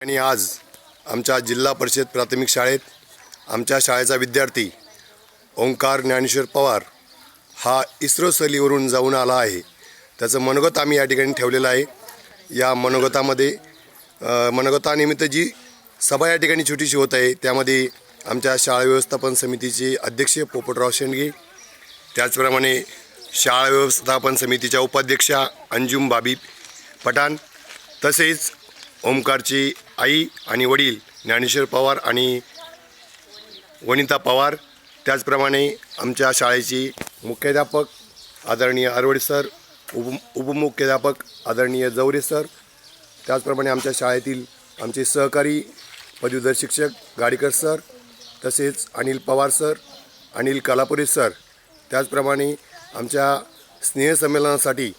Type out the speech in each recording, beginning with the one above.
आणि आज आमच्या जिल्हा परिषद प्राथमिक शाळेत आमच्या शाळेचा विद्यार्थी ओंकार ज्ञानेश्वर पवार हा इस्रो सहलीवरून जाऊन आला आहे। त्याचं मनोगत आम्ही या ठिकाणी ठेवलेलं आहे। या मनोगतानिमित्त जी सभा या ठिकाणी छोटीशी होत आहे त्यामध्ये आमच्या शाळा व्यवस्थापन समितीचे अध्यक्ष पोपटराव शेंडगे, त्याचप्रमाणे शाळा व्यवस्थापन समितीच्या उपाध्यक्षा अंजुम बाबी पठाण, तसेच ओमकारची आई आणि वडील ज्ञानेश्वर पवार आणि वनिता पवार, त्याचप्रमाणे आमच्या शाळेची मुख्याध्यापक आदरणीय अरवडे सर, उपमुख्याध्यापक आदरणीय जवरे सर, त्याचप्रमाणे आमच्या शाळेतील आमचे सहकारी पदवीधर शिक्षक गाडीकर सर, तसेच अनिल पवार सर, अनिल कलापुरे सर, त्याचप्रमाणे आमच्या स्नेहसंमेलनासाठी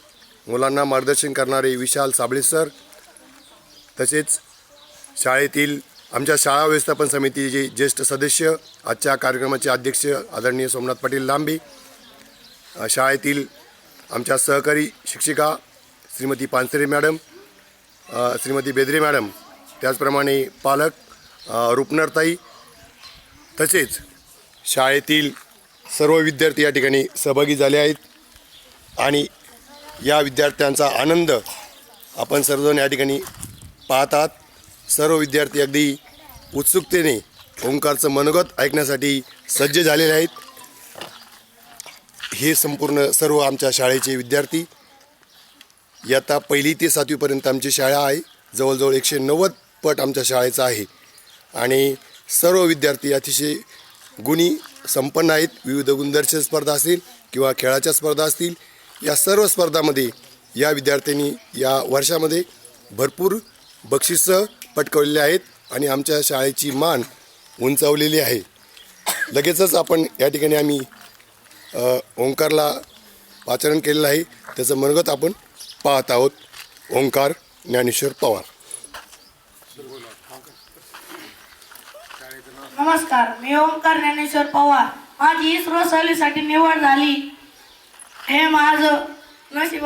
मुलांना मार्गदर्शन करणारे विशाल साबळे सर, तसेच शाळेतील आमच्या शाळा व्यवस्थापन समितीचे ज्येष्ठ सदस्य, आजच्या कार्यक्रमाचे अध्यक्ष आदरणीय सोमनाथ पाटील लांबे, शाळेतील आमच्या सहकारी शिक्षिका श्रीमती पानसरे मॅडम, श्रीमती बेदरे मॅडम, त्याचप्रमाणे पालक रुपनरताई, तसेच शाळेतील सर्व विद्यार्थी या ठिकाणी सहभागी झाले आहेत आणि या विद्यार्थ्यांचा आनंद आपण सर्वजण या ठिकाणी पाहतात। सर्व विद्यार्थी अगदी उत्सुकतेने ओंकारचं मनोगत ऐकण्यासाठी सज्ज झालेले आहेत। हे संपूर्ण सर्व आमच्या शाळेचे विद्यार्थी इयत्ता 1ली ते 7वीपर्यंत आमची शाळा आहे। जवळजवळ 190 पट आमच्या शाळेचा आहे आणि सर्व विद्यार्थी अतिशय गुणी संपन्न आहेत। विविध गुणदर्शक स्पर्धा असतील किंवा खेळाच्या स्पर्धा असतील, या सर्व स्पर्धांमध्ये या विद्यार्थ्यांनी या वर्षामध्ये भरपूर बक्षिसं पटकावलेली आहेत आणि आमच्या शाळेची मान उंचावलेली आहे। लगेचच आपण या ठिकाणी आम्ही ओंकारला पाचारण केलेलं आहे, त्याचं मनोगत आपण पाहत आहोत। ओंकार ज्ञानेश्वर पवार। नमस्कार, मी ओंकार ज्ञानेश्वर पवार। माझी इस्रो सहलीसाठी निवड झाली हे माझं नशीब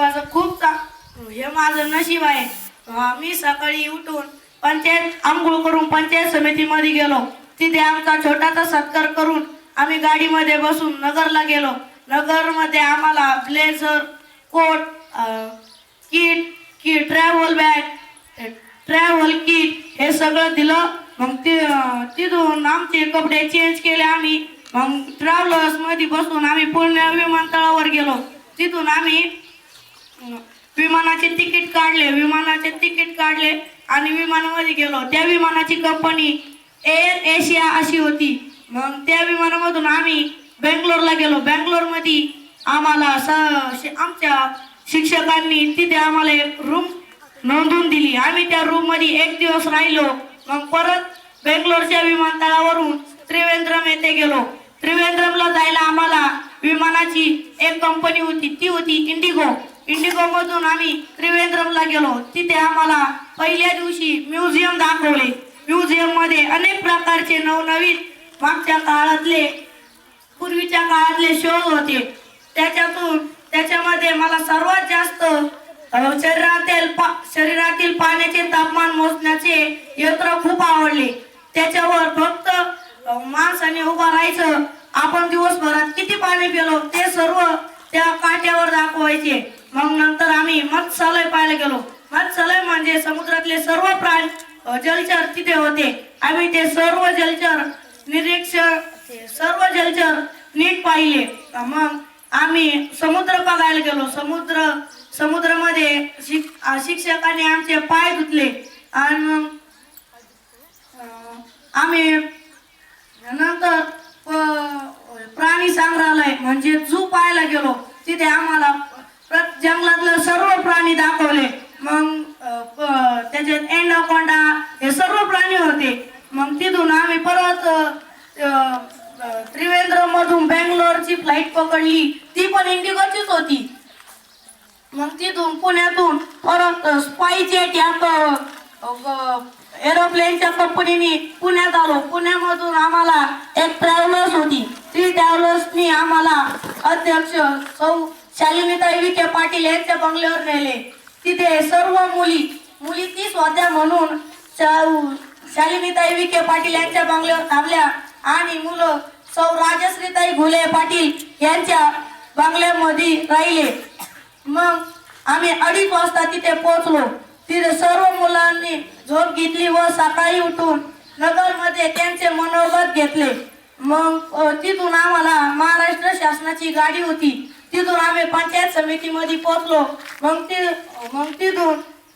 आहे। मी सकाळी उठून आंघोळ करून पंचायत समितीमध्ये गेलो। तिथे आमचा छोटासा सत्कार करून आम्ही गाडीमध्ये बसून नगरला गेलो। नगरमध्ये आम्हाला blazer, coat, kit, travel bag, travel kit हे सगळं दिलं। मग तिथून आमचे कपडे चेंज केले आम्ही। मग ट्रॅव्हलर्स मध्ये बसून आम्ही पुणे विमानतळावर गेलो। तिथून आम्ही विमानाचे तिकीट काढले आणि विमानामध्ये गेलो। त्या विमानाची कंपनी एअर एशिया अशी होती। मग त्या विमानामधून आम्ही बेंगलोरला गेलो। बेंगलोरमध्ये आम्हाला आमच्या शिक्षकांनी तिथे आम्हाला एक रूम नोंदवून दिली। आम्ही त्या रूममध्ये 1 दिवस राहिलो। मग परत बेंगलोरच्या विमानतळावरून त्रिवेंद्रम येथे गेलो। त्रिवेंद्रमला जायला आम्हाला विमानाची एक कंपनी होती, ती होती इंडिगो। इंडिगोमधून आम्ही त्रिवेंद्रमला गेलो। तिथे आम्हाला पहिल्या दिवशी म्युझियम दाखवले। म्युझियममध्ये अनेक प्रकारचे नवनवीन पूर्वीच्या काळातले शोज होते। त्याच्यामध्ये मला सर्वात जास्त शरीरातील पाण्याचे तापमान मोजण्याचे यंत्र खूप आवडले। त्याच्यावर फक्त माणसाने उभं राहायचं, आपण दिवसभरात किती पाणी पिलो ते सर्व त्या काठ्यावर दाखवायचे। मग नंतर आम्ही मत्स्यालय पाहायला गेलो। मत्स्यालय म्हणजे समुद्रातले सर्व प्राणी, जलचर तिथे होते। आम्ही ते सर्व जलचर नीट पाहिले। मग आम्ही समुद्र बघायला गेलो। समुद्रामध्ये शिक्षकांनी आमचे पाय धुतले आणि मग आम्ही नंतर प्राणी संग्रहालय म्हणजे झू पाहायला गेलो। तिथे आम्हाला जंगलातले सर्व प्राणी दाखवले। मग त्याच्यात एंडाकोंडा हे सर्व प्राणी होते। मग तिथून आम्ही परत त्रिवेंद्रम मधून बेंगलोरची फ्लाईट पकडली, ती पण इंडिगोचीच होती। मग तिथून पुण्यातून परत स्पाइसजेट या एरोप्लेनच्या कंपनीने पुण्यात आलो। पुण्यामधून आम्हाला एक ट्रॅव्हलर्स होती, ती ट्रॅव्हलर्सनी आम्हाला अध्यक्ष सौ शालिनीताई विखे पाटील यांच्या बंगल्यावर नेले। तिथे सर्व मुली 30 होत्या म्हणून शालिनीताई विखे पाटील यांच्या बंगल्यावर थांबल्या आणि मुलं सौ राजश्रीताई घुले पाटील यांच्या बंगल्यामध्ये राहिले. मग आम्ही 2:30 वाजता तिथे पोहोचलो. तिथे सर्व मुलांनी झोप घेतली व सकाळी उठून नगरमध्ये त्यांचे मनोगत घेतले. मग तिथून आम्हाला महाराष्ट्र शासनाची गाडी होती. तिथून आम्ही पंचायत समितीमध्ये पोहोचलो. मग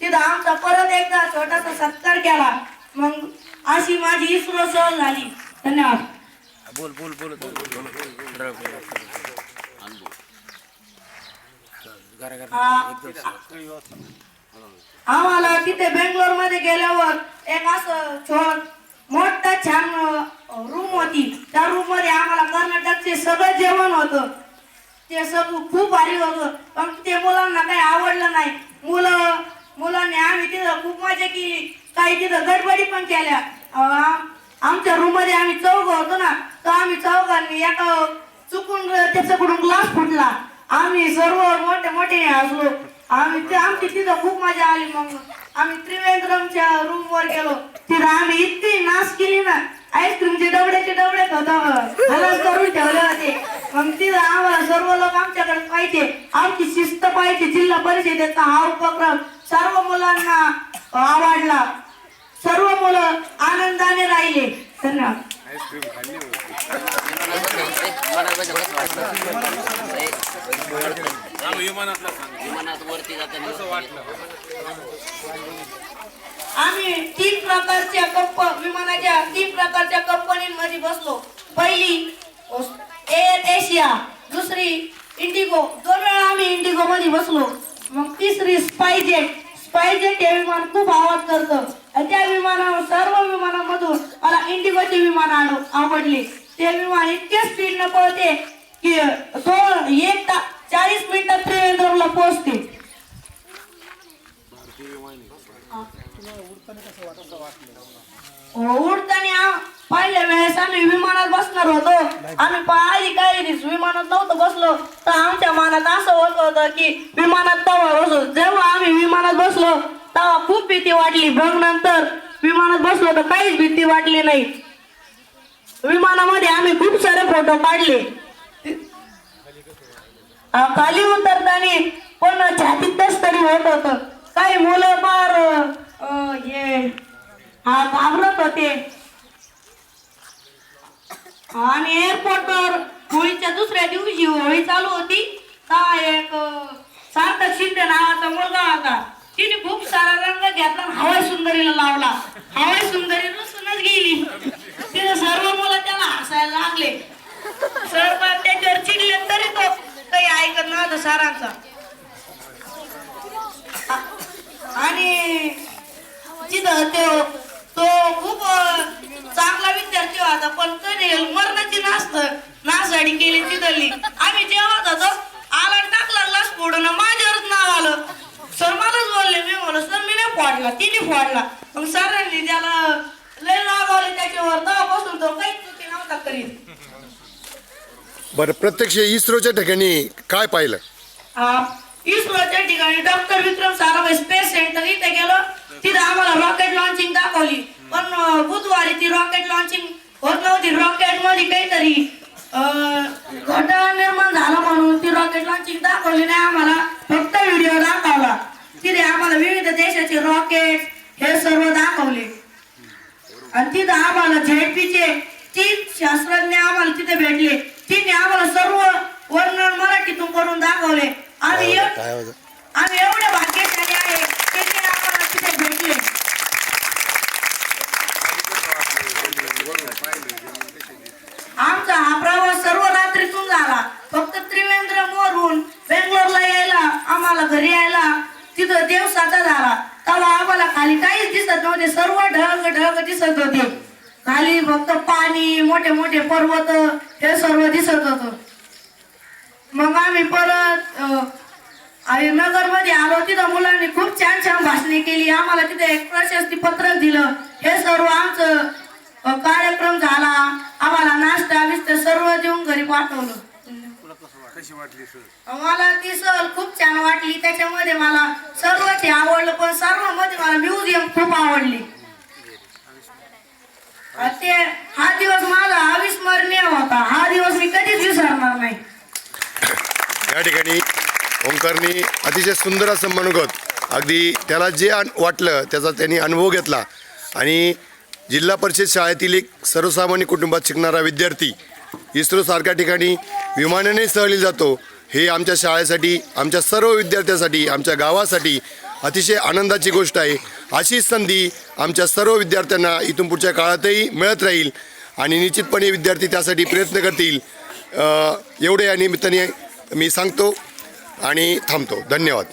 तिथं आमचा परत एकदा छोटासा सत्कार केला. मग अशी माझी इस्रो सहल झाली. धन्यवाद. आम्हाला तिथे बेंगलोर मध्ये गेल्यावर एक असं मोठा छान रूम होती. त्या रूम मध्ये आम्हाला कर्नाटकचे सगळं जेवण होतं. ते सगळं खूप भारी होतं. पण ते मुलांना काही आवडलं नाही. मुलांनी आम्ही तिथं खूप मजा केली. काही तिथं गडबडी पण केल्या. आमच्या रूम मध्ये आम्ही चौघ होतो ना, तर आम्ही चौघांनी एका चुकून त्याच्याकडून ग्लास फुटला. आम्ही सर्व मोठे हसलो. आमची तिथं खूप मजा आली. मग आम्ही त्रिवेंद्रमच्या रूम वर गेलो. तिथं आम्ही इतकी नाच केली ना, आईस्क्रीमचे डबडे हलस करून ठेवले होते. मग तिथं आम्हाला सर्व लोक आमच्याकडे पाहिजे, आमची शिस्त पाहिजे. जिल्हा परिषदेचा हा उपक्रम सर्व मुलांना आवडला. सर्व मुलं आनंदाने राहिले. धन्यवाद. आम्ही 3 प्रकारच्या विमानाच्या 3 प्रकारच्या कंपनीमध्ये बसलो. पहिली एअर एशिया, दुसरी इंडिगो. 2 वेळा आम्ही इंडिगो मध्ये बसलो. मग तिसरी स्पाइसजेट हे विमान खूप आवाज करतं. त्या विमानावर सर्व विमानामधून मला इंडिगोचे विमान आवडले. ते विमान इतके स्पीड न पळते की 1 तास 40 मिनिटात त्रिवेंद्रमला पोहोचते. उडताना पहिल्या वेळेस आम्ही विमानात बसणार होतो. आम्ही आधी काही विमानात नव्हतं बसलो, तर आमच्या मनात असं होत होतं की विमानात तेव्हा बसलो. जेव्हा आम्ही विमानात बसलो तेव्हा खूप भीती वाटली. मग नंतर विमानात बसलो तर काहीच भीती वाटली नाही. विमानामध्ये आम्ही खूप सारे फोटो काढले. खाली उतरताना पण छातीत तरी होत होत. काही मुलं फार घाबरत होते. आणि एअरपोर्टवर होळीच्या दुसऱ्या दिवशी होळी चालू होती. एक सार्थक शिंदे नावाचा मुलगा होता. तिने खूप सारा रंग घेतला, हवाई सुंदरीला लावला. हवाई सुंदरी रुसूनच गेली. तिथे सर्व मुलं त्याला हसायला लागले. सर पण त्याच्यावर चिडले तरी तो काही ऐकत नव्हता सरांचा. आणि तिथं तो खूप चांगला विद्यार्थी होता, पण त्याने मरणाची नाचगाडी केली तिथली. आम्ही जेवत होतो, आला टाकला ग्लास फोडून माझ्यावरच नाव आलं. सर मलाच बोलले. मी म्हणलो सर मी नाही फोडला, तिने फोडला. मग सरांनी त्याला लय रागवले त्याच्यावर. तेव्हापासून तो काहीच चुकी नव्हता करीत. बरं, प्रत्यक्ष इस्रोच्या ठिकाणी काय पाहिलं? इस्रोच्या ठिकाणी doctor Vikram Sarabhai space centre इथे गेलो. तिथे आम्हाला रॉकेट लॉन्चिंग दाखवली. पण बुधवारी ती रॉकेट लॉन्चिंग होत नव्हती. रॉकेट मध्ये काहीतरी घोटाळा निर्माण झाला म्हणून ती रॉकेट लॉन्चिंग दाखवली नाही आम्हाला. फक्त व्हिडिओ दाखवला. तिथे आम्हाला विविध देशाचे रॉकेट हे सर्व दाखवले. आणि तिथे आम्हाला झेडपीचे 3 शास्त्रज्ञ आम्हाला तिथे भेटले. तिने आम्हाला सर्व वर्णन मराठीतून करून दाखवले. आम्ही एवढे भाग्यशाली आहे की ते आम्हाला तिथे भेटले. आमचा हा प्रवास सर्व रात्रीतून झाला. फक्त त्रिवेंद्रमवरून बेंगलोरला यायला आम्हाला घरी यायला तिथं दिवसाचा झाला. तेव्हा आम्हाला खाली काहीच दिसत नव्हते. सर्व ढग दिसत होते. खाली फक्त पाणी, मोठे मोठे पर्वत हे सर्व दिसत होतं. मग आम्ही परत नगर मध्ये आलो. तिथं मुलांनी खूप छान छान भाषणे केली. आम्हाला तिथे एक प्रशस्ती पत्रक दिलं. हे सर्व आमचं कार्यक्रम झाला. आम्हाला नाश्ता बिस्ता सर्व देऊन घरी पाठवलं. मला ती सहल खूप छान वाटली. त्याच्यामध्ये मला सर्वच आवडलं, पण सर्वांमध्ये मला म्युझियम खूप आवडली. ते हा दिवस माझा अविस्मरणीय होता. हा दिवस मी कधीच विसरणार नाही. या ठिकाणी ओंकारनी अतिशय सुंदर असं मनोगत, अगदी त्याला जे वाटलं त्याचा त्यांनी अनुभव घेतला. आणि जिल्हा परिषद शाळेतील एक सर्वसामान्य कुटुंबात शिकणारा विद्यार्थी इस्रोसारख्या ठिकाणी विमानाने सहली जातो, हे आमच्या शाळेसाठी, आमच्या सर्व विद्यार्थ्यांसाठी, आमच्या गावासाठी अतिशय आनंदाची गोष्ट आहे. अशीच संधी आमच्या सर्व विद्यार्थ्यांना इथून पुढच्या काळातही मिळत राहील आणि निश्चितपणे विद्यार्थी त्यासाठी प्रयत्न करतील. एवढे या निमित्ताने मी सांगतो आणि थांबतो. धन्यवाद.